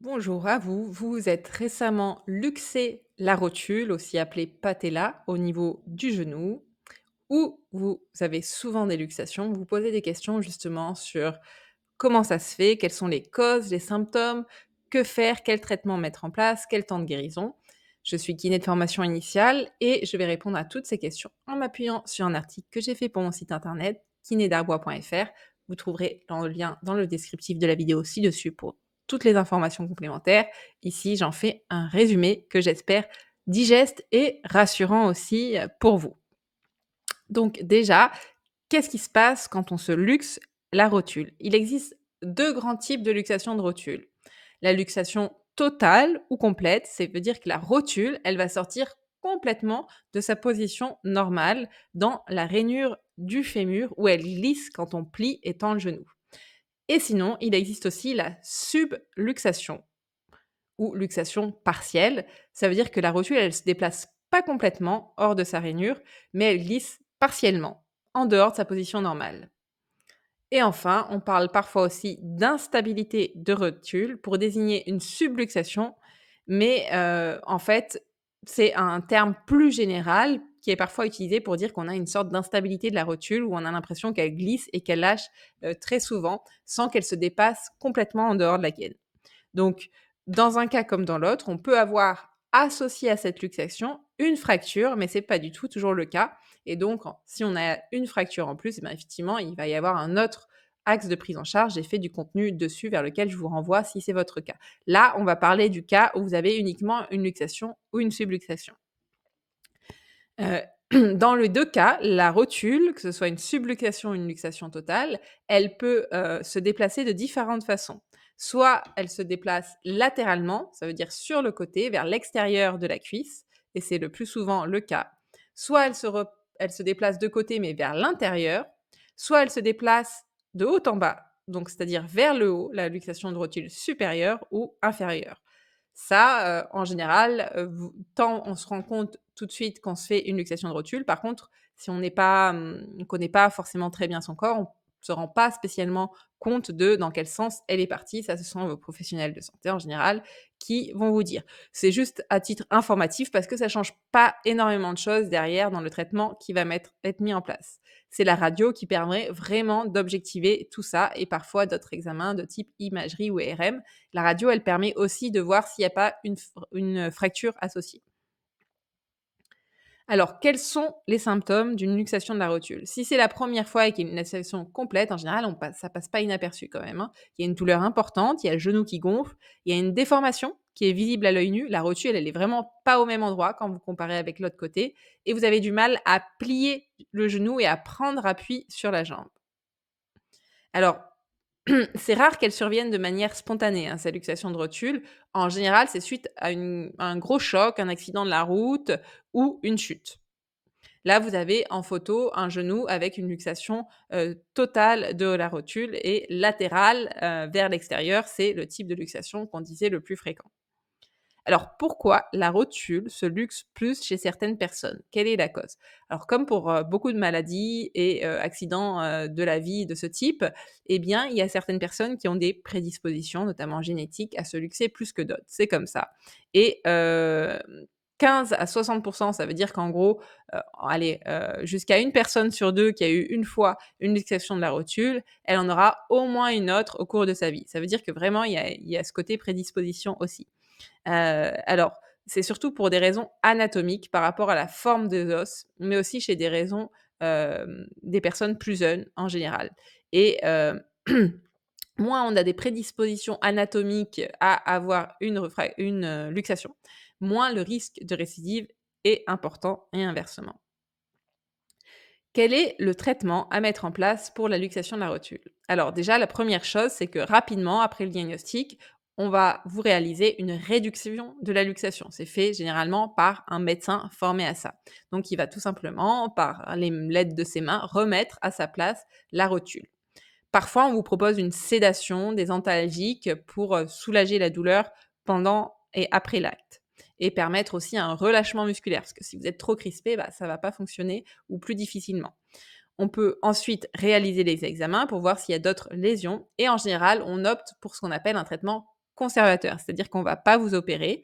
Bonjour à vous. Vous vous êtes récemment luxé la rotule, aussi appelée patella, au niveau du genou, ou vous avez souvent des luxations. Vous vous posez des questions justement sur comment ça se fait, quelles sont les causes, les symptômes, que faire, quel traitement mettre en place, quel temps de guérison. Je suis kiné de formation initiale et je vais répondre à toutes ces questions en m'appuyant sur un article que j'ai fait pour mon site internet kinédarbois.fr. Vous trouverez le lien dans le descriptif de la vidéo ci-dessus pour toutes les informations complémentaires. Ici, j'en fais un résumé que j'espère digeste et rassurant aussi pour vous. Donc déjà, qu'est-ce qui se passe quand on se luxe la rotule? Il existe 2 grands types de luxation de rotule. La luxation totale ou complète, ça veut dire que la rotule, elle va sortir complètement de sa position normale dans la rainure du fémur où elle glisse quand on plie et tend le genou. Et sinon, il existe aussi la subluxation ou luxation partielle. Ça veut dire que la rotule, elle se déplace pas complètement hors de sa rainure, mais elle glisse partiellement, en dehors de sa position normale. Et enfin, on parle parfois aussi d'instabilité de rotule pour désigner une subluxation, mais en fait, c'est un terme plus général qui est parfois utilisé pour dire qu'on a une sorte d'instabilité de la rotule où on a l'impression qu'elle glisse et qu'elle lâche très souvent sans qu'elle se dépasse complètement en dehors de la gaine. Donc, dans un cas comme dans l'autre, on peut avoir associé à cette luxation une fracture, mais c'est pas du tout toujours le cas. Et donc, si on a une fracture en plus, eh bien, effectivement, il va y avoir un autre axe de prise en charge. J'ai fait du contenu dessus vers lequel je vous renvoie si c'est votre cas. Là, on va parler du cas où vous avez uniquement une luxation ou une subluxation. Heu, dans les 2 cas, la rotule, que ce soit une subluxation ou une luxation totale, elle peut, se déplacer de différentes façons. Soit elle se déplace latéralement, ça veut dire sur le côté, vers l'extérieur de la cuisse et c'est le plus souvent le cas. Soit elle se déplace de côté, mais vers l'intérieur. Soit elle se déplace de haut en bas, donc c'est-à-dire vers le haut, la luxation de rotule supérieure ou inférieure. Ça, en général, vous tant on se rend compte tout de suite qu'on se fait une luxation de rotule. Par contre, si on n'est pas, on connaît pas forcément très bien son corps, on se rend pas spécialement compte de dans quel sens elle est partie. Ça, ce sont vos professionnels de santé en général qui vont vous dire. C'est juste à titre informatif parce que ça change pas énormément de choses derrière dans le traitement qui va être mis en place. C'est la radio qui permet vraiment d'objectiver tout ça et parfois d'autres examens de type imagerie ou IRM. La radio, elle permet aussi de voir s'il n'y a pas une fracture associée. Alors, quels sont les symptômes d'une luxation de la rotule? Si c'est la première fois et qu'il y a une luxation complète, en général, ça passe pas inaperçu quand même, hein. Il y a une douleur importante, il y a le genou qui gonfle, il y a une déformation qui est visible à l'œil nu. La rotule, elle est vraiment pas au même endroit quand vous comparez avec l'autre côté et vous avez du mal à plier le genou et à prendre appui sur la jambe. Alors, c'est rare qu'elle survienne de manière spontanée, hein, ces luxations de rotule. En général, c'est suite à un gros choc, un accident de la route ou une chute. Là, vous avez en photo un genou avec une luxation, totale de la rotule et latérale, vers l'extérieur. C'est le type de luxation qu'on disait le plus fréquent. Alors pourquoi la rotule se luxe plus chez certaines personnes? Quelle est la cause? Alors comme pour, beaucoup de maladies et accidents, de la vie de ce type, eh bien, il y a certaines personnes qui ont des prédispositions, notamment génétiques, à se luxer plus que d'autres. C'est comme ça et 15 à 60 ça veut dire qu'en gros, allez, jusqu'à une personne sur 2 qui a eu une fois une luxation de la rotule, elle en aura au moins une autre au cours de sa vie. Ça veut dire que vraiment il y a ce côté prédisposition aussi. Alors, c'est surtout pour des raisons anatomiques par rapport à la forme des os, mais aussi chez des raisons, des personnes plus jeunes en général et moins on a des prédispositions anatomiques à avoir une luxation, moins le risque de récidive est important et inversement. Quel est le traitement à mettre en place pour la luxation de la rotule? Alors déjà, la première chose, c'est que rapidement, après le diagnostic, on va vous réaliser une réduction de la luxation. C'est fait généralement par un médecin formé à ça. Donc, il va tout simplement, par l'aide de ses mains, remettre à sa place la rotule. Parfois, on vous propose une sédation, des antalgiques pour soulager la douleur pendant et après l'acte et permettre aussi un relâchement musculaire parce que si vous êtes trop crispé, bah, ça va pas fonctionner ou plus difficilement. On peut ensuite réaliser les examens pour voir s'il y a d'autres lésions et en général, on opte pour ce qu'on appelle un traitement conservateur, c'est-à-dire qu'on va pas vous opérer,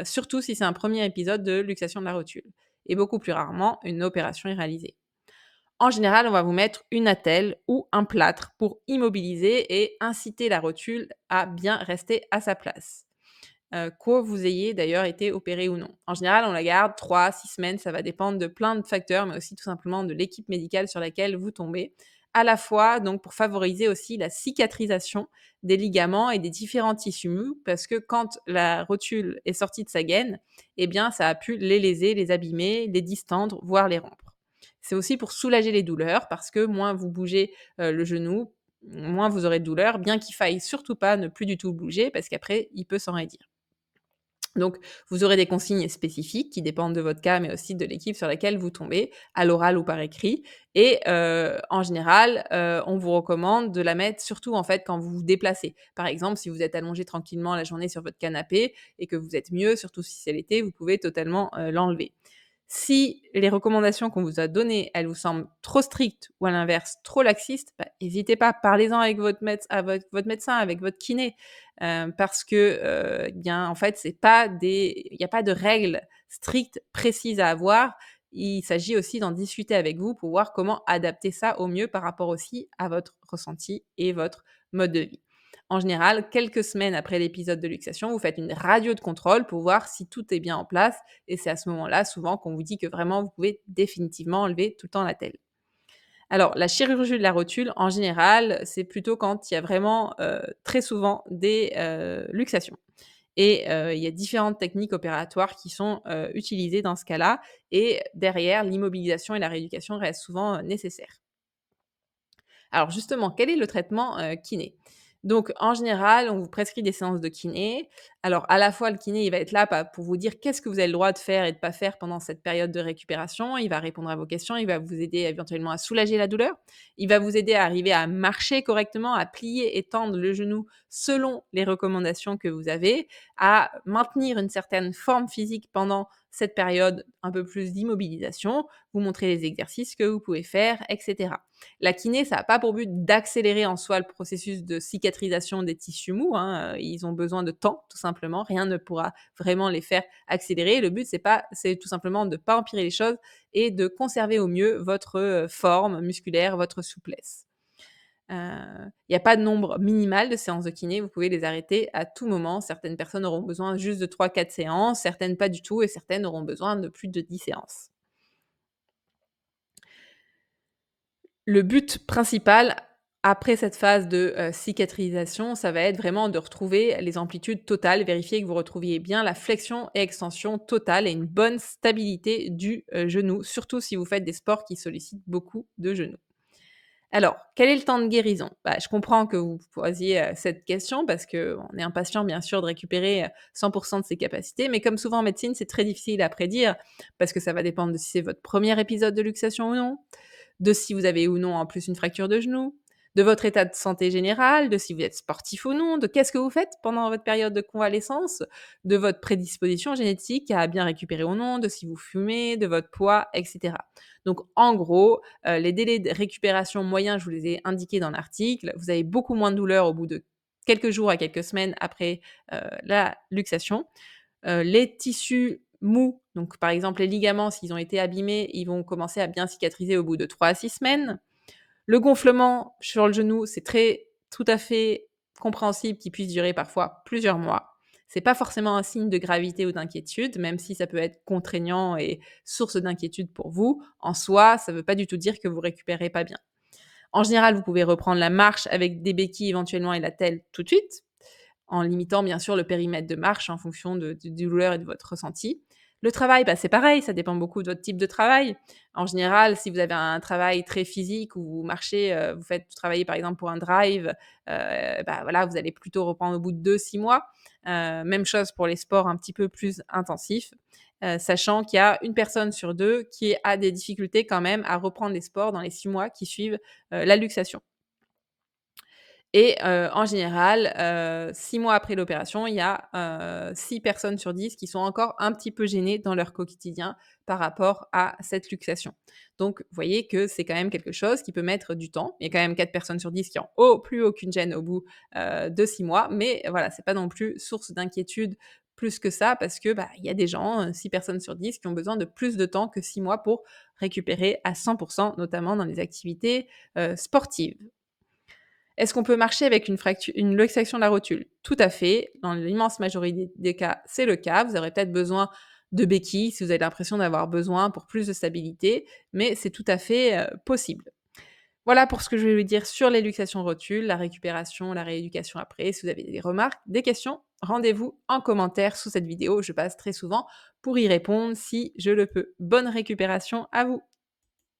surtout si c'est un premier épisode de luxation de la rotule et beaucoup plus rarement, une opération est réalisée. En général, on va vous mettre une attelle ou un plâtre pour immobiliser et inciter la rotule à bien rester à sa place, que vous ayez d'ailleurs été opéré ou non. En général, on la garde 3 à 6 semaines, ça va dépendre de plein de facteurs, mais aussi tout simplement de l'équipe médicale sur laquelle vous tombez. À la fois, donc pour favoriser aussi la cicatrisation des ligaments et des différents tissus mous, parce que quand la rotule est sortie de sa gaine, eh bien, ça a pu les léser, les abîmer, les distendre, voire les rompre. C'est aussi pour soulager les douleurs, parce que moins vous bougez le genou, moins vous aurez de douleur, bien qu'il faille surtout pas ne plus du tout bouger, parce qu'après, il peut s'enraidir. Donc, vous aurez des consignes spécifiques qui dépendent de votre cas, mais aussi de l'équipe sur laquelle vous tombez, à l'oral ou par écrit. Et en général, on vous recommande de la mettre surtout, en fait, quand vous vous déplacez. Par exemple, si vous êtes allongé tranquillement la journée sur votre canapé et que vous êtes mieux, surtout si c'est l'été, vous pouvez totalement, l'enlever. Si les recommandations qu'on vous a données, elles vous semblent trop strictes ou à l'inverse trop laxistes, bah, hésitez pas, parlez-en avec votre médecin, avec votre kiné, parce que, bien, en fait, c'est pas des il y a pas de règles strictes, précises à avoir. Il s'agit aussi d'en discuter avec vous pour voir comment adapter ça au mieux par rapport aussi à votre ressenti et votre mode de vie. En général, quelques semaines après l'épisode de luxation, vous faites une radio de contrôle pour voir si tout est bien en place et c'est à ce moment-là, souvent, qu'on vous dit que vraiment vous pouvez définitivement enlever tout le temps la telle. Alors, la chirurgie de la rotule, en général, c'est plutôt quand il y a vraiment, très souvent des, luxations et il y a différentes techniques opératoires qui sont, utilisées dans ce cas-là et derrière, l'immobilisation et la rééducation restent souvent, nécessaires. Alors justement, quel est le traitement, kiné? Donc en général, on vous prescrit des séances de kiné. Alors à la fois, le kiné, il va être là pour vous dire qu'est-ce que vous avez le droit de faire et de pas faire pendant cette période de récupération. Il va répondre à vos questions, il va vous aider éventuellement à soulager la douleur. Il va vous aider à arriver à marcher correctement, à plier et tendre le genou selon les recommandations que vous avez, à maintenir une certaine forme physique pendant cette période un peu plus d'immobilisation, vous montrer les exercices que vous pouvez faire, et cetera. La kiné, ça n'a pas pour but d'accélérer en soi le processus de cicatrisation des tissus mous, hein, ils ont besoin de temps, tout simplement. Rien ne pourra vraiment les faire accélérer. Le but, c'est tout simplement de ne pas empirer les choses et de conserver au mieux votre, forme musculaire, votre souplesse. Il y a pas de nombre minimal de séances de kiné, vous pouvez les arrêter à tout moment. Certaines personnes auront besoin juste de 3, 4 séances, certaines pas du tout et certaines auront besoin de plus de 10 séances. Le but principal, après cette phase de, cicatrisation, ça va être vraiment de retrouver les amplitudes totales, vérifier que vous retrouviez bien la flexion et extension totale et une bonne stabilité du, genou, surtout si vous faites des sports qui sollicitent beaucoup de genoux. Alors, quel est le temps de guérison? Bah, je comprends que vous posiez, cette question parce qu'on est impatient bien sûr de récupérer, 100 de ses capacités, mais comme souvent en médecine, c'est très difficile à prédire parce que ça va dépendre de si c'est votre premier épisode de luxation ou non, de si vous avez ou non en plus une fracture de genou, de votre état de santé général, de si vous êtes sportif ou non, de qu'est-ce que vous faites pendant votre période de convalescence, de votre prédisposition génétique à bien récupérer ou non, de si vous fumez, de votre poids, et cetera. Donc en gros, les délais de récupération moyens, je vous les ai indiqués dans l'article. Vous avez beaucoup moins de douleur au bout de quelques jours à quelques semaines après, la luxation. Les tissus mous, donc par exemple les ligaments, s'ils ont été abîmés, ils vont commencer à bien cicatriser au bout de 3 à 6 semaines. Le gonflement sur le genou, c'est tout à fait compréhensible qu'il puisse durer parfois plusieurs mois. C'est pas forcément un signe de gravité ou d'inquiétude, même si ça peut être contraignant et source d'inquiétude pour vous. En soi, ça veut pas du tout dire que vous récupérez pas bien. En général, vous pouvez reprendre la marche avec des béquilles éventuellement et la telle tout de suite, en limitant bien sûr le périmètre de marche en fonction des douleurs et de votre ressenti. Le travail, bah, c'est pareil, ça dépend beaucoup de votre type de travail. En général, si vous avez un travail très physique où vous marchez, vous travaillez par exemple pour un drive, bah, voilà, vous allez plutôt reprendre au bout de 2, 6 mois. Même chose pour les sports un petit peu plus intensifs, sachant qu'il y a une personne sur 2 qui a des difficultés quand même à reprendre les sports dans les 6 mois qui suivent, la luxation. et en général, 6 mois après l'opération, il y a, 6 personnes sur 10 qui sont encore un petit peu gênées dans leur quotidien par rapport à cette luxation. Donc vous voyez que c'est quand même quelque chose qui peut mettre du temps. Il y a quand même 4 personnes sur 10 qui ont plus aucune gêne au bout, de 6 mois, mais voilà, c'est pas non plus source d'inquiétude plus que ça parce que, bah, il y a des gens, 6 personnes sur 10 qui ont besoin de plus de temps que 6 mois pour récupérer à 100 notamment dans les activités, sportives. Est-ce qu'on peut marcher avec une luxation de la rotule? Tout à fait. Dans l'immense majorité des cas, c'est le cas. Vous aurez peut-être besoin de béquilles si vous avez l'impression d'avoir besoin pour plus de stabilité, mais c'est tout à fait, possible. Voilà pour ce que je vais vous dire sur les luxations rotules, la récupération, la rééducation après. Si vous avez des remarques, des questions, rendez-vous en commentaire sous cette vidéo. Je passe très souvent pour y répondre si je le peux. Bonne récupération à vous.